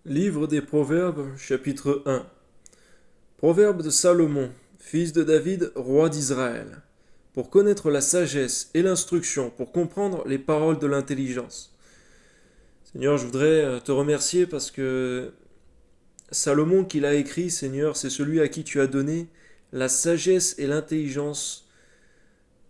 Livre des Proverbes, chapitre 1. Proverbe de Salomon, fils de David, roi d'Israël, pour connaître la sagesse et l'instruction, pour comprendre les paroles de l'intelligence. Seigneur, je voudrais te remercier parce que Salomon qui l'a écrit, Seigneur, c'est celui à qui tu as donné la sagesse et l'intelligence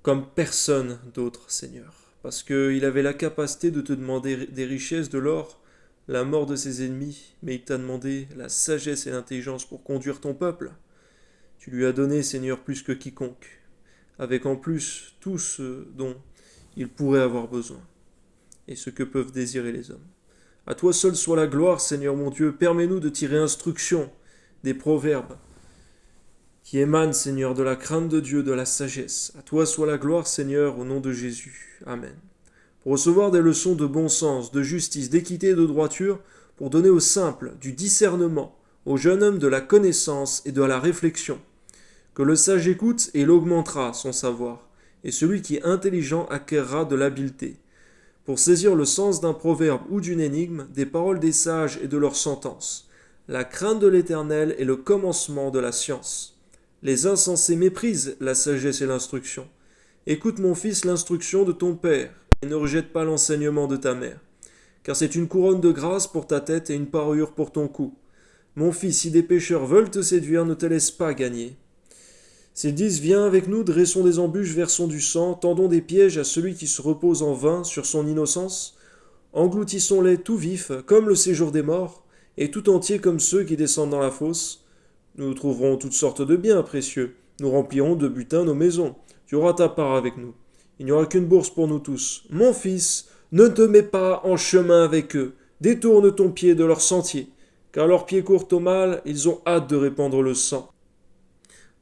comme personne d'autre, Seigneur. Parce qu'il avait la capacité de te demander des richesses, de l'or, la mort de ses ennemis, mais il t'a demandé la sagesse et l'intelligence pour conduire ton peuple. Tu lui as donné, Seigneur, plus que quiconque, avec en plus tout ce dont il pourrait avoir besoin, et ce que peuvent désirer les hommes. À toi seul soit la gloire, Seigneur mon Dieu. Permets-nous de tirer instruction des proverbes qui émanent, Seigneur, de la crainte de Dieu, de la sagesse. À toi soit la gloire, Seigneur, au nom de Jésus. Amen. Pour recevoir des leçons de bon sens, de justice, d'équité et de droiture, pour donner aux simples du discernement, au jeune homme de la connaissance et de la réflexion. Que le sage écoute et il augmentera son savoir, et celui qui est intelligent acquérera de l'habileté. Pour saisir le sens d'un proverbe ou d'une énigme, des paroles des sages et de leurs sentences. La crainte de l'Éternel est le commencement de la science. Les insensés méprisent la sagesse et l'instruction. Écoute, mon fils, l'instruction de ton père, et ne rejette pas l'enseignement de ta mère. Car c'est une couronne de grâce pour ta tête et une parure pour ton cou. Mon fils, si des pécheurs veulent te séduire, ne te laisse pas gagner. S'ils disent viens avec nous, dressons des embûches, versons du sang, tendons des pièges à celui qui se repose en vain sur son innocence, engloutissons-les tout vifs, comme le séjour des morts, et tout entiers comme ceux qui descendent dans la fosse. Nous trouverons toutes sortes de biens précieux, nous remplirons de butin nos maisons. Tu auras ta part avec nous. Il n'y aura qu'une bourse pour nous tous. Mon fils, ne te mets pas en chemin avec eux, détourne ton pied de leur sentier, car leurs pieds courent au mal, ils ont hâte de répandre le sang.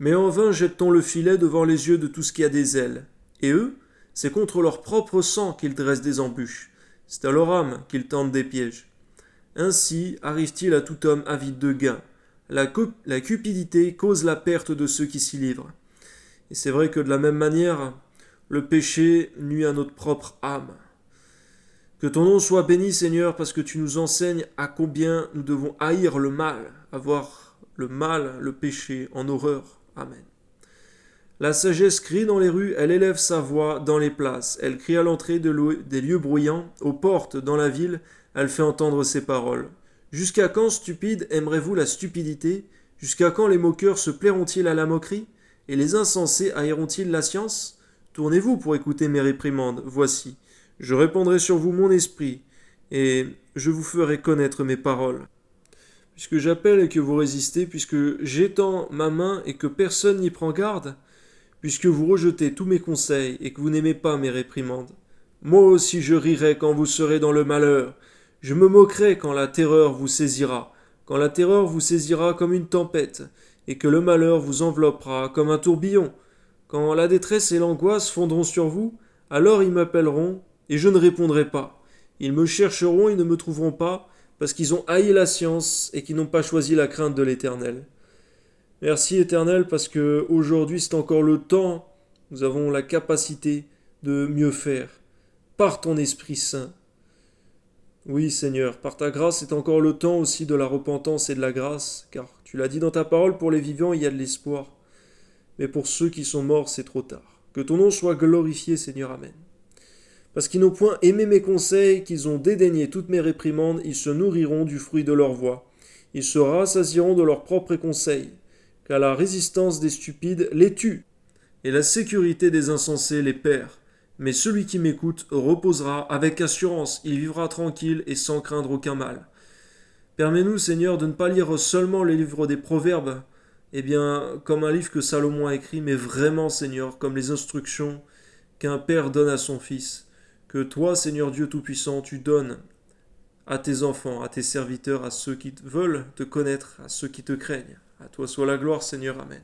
Mais en vain jette-t-on le filet devant les yeux de tout ce qui a des ailes. Et eux, c'est contre leur propre sang qu'ils dressent des embûches. C'est à leur âme qu'ils tendent des pièges. Ainsi arrive-t-il à tout homme avide de gain. La cupidité cause la perte de ceux qui s'y livrent. Et c'est vrai que de la même manière, le péché nuit à notre propre âme. Que ton nom soit béni, Seigneur, parce que tu nous enseignes à combien nous devons haïr le mal, avoir le mal, le péché en horreur. Amen. La sagesse crie dans les rues, elle élève sa voix dans les places, elle crie à l'entrée des lieux bruyants, aux portes, dans la ville, elle fait entendre ses paroles. Jusqu'à quand, stupides, aimerez-vous la stupidité? Jusqu'à quand les moqueurs se plairont-ils à la moquerie? Et les insensés haïront-ils la science? Tournez-vous pour écouter mes réprimandes, voici. Je répandrai sur vous mon esprit, et je vous ferai connaître mes paroles. Puisque j'appelle et que vous résistez, puisque j'étends ma main et que personne n'y prend garde, puisque vous rejetez tous mes conseils et que vous n'aimez pas mes réprimandes. Moi aussi je rirai quand vous serez dans le malheur, je me moquerai quand la terreur vous saisira, quand la terreur vous saisira comme une tempête, et que le malheur vous enveloppera comme un tourbillon. Quand la détresse et l'angoisse fondront sur vous, alors ils m'appelleront, et je ne répondrai pas. Ils me chercheront, ils ne me trouveront pas, parce qu'ils ont haï la science et qu'ils n'ont pas choisi la crainte de l'Éternel. Merci Éternel, parce que aujourd'hui c'est encore le temps, nous avons la capacité de mieux faire, par ton Esprit Saint. Oui Seigneur, par ta grâce c'est encore le temps aussi de la repentance et de la grâce, car tu l'as dit dans ta parole, pour les vivants il y a de l'espoir, mais pour ceux qui sont morts c'est trop tard. Que ton nom soit glorifié Seigneur, Amen. Parce qu'ils n'ont point aimé mes conseils, qu'ils ont dédaigné toutes mes réprimandes, ils se nourriront du fruit de leur voix. Ils se rassasieront de leurs propres conseils, car la résistance des stupides les tue, et la sécurité des insensés les perd. Mais celui qui m'écoute reposera avec assurance, il vivra tranquille et sans craindre aucun mal. Permets-nous, Seigneur, de ne pas lire seulement les livres des Proverbes, comme un livre que Salomon a écrit, mais vraiment, Seigneur, comme les instructions qu'un père donne à son fils, que toi, Seigneur Dieu Tout-Puissant, tu donnes à tes enfants, à tes serviteurs, à ceux qui veulent te connaître, à ceux qui te craignent. À toi soit la gloire, Seigneur. Amen.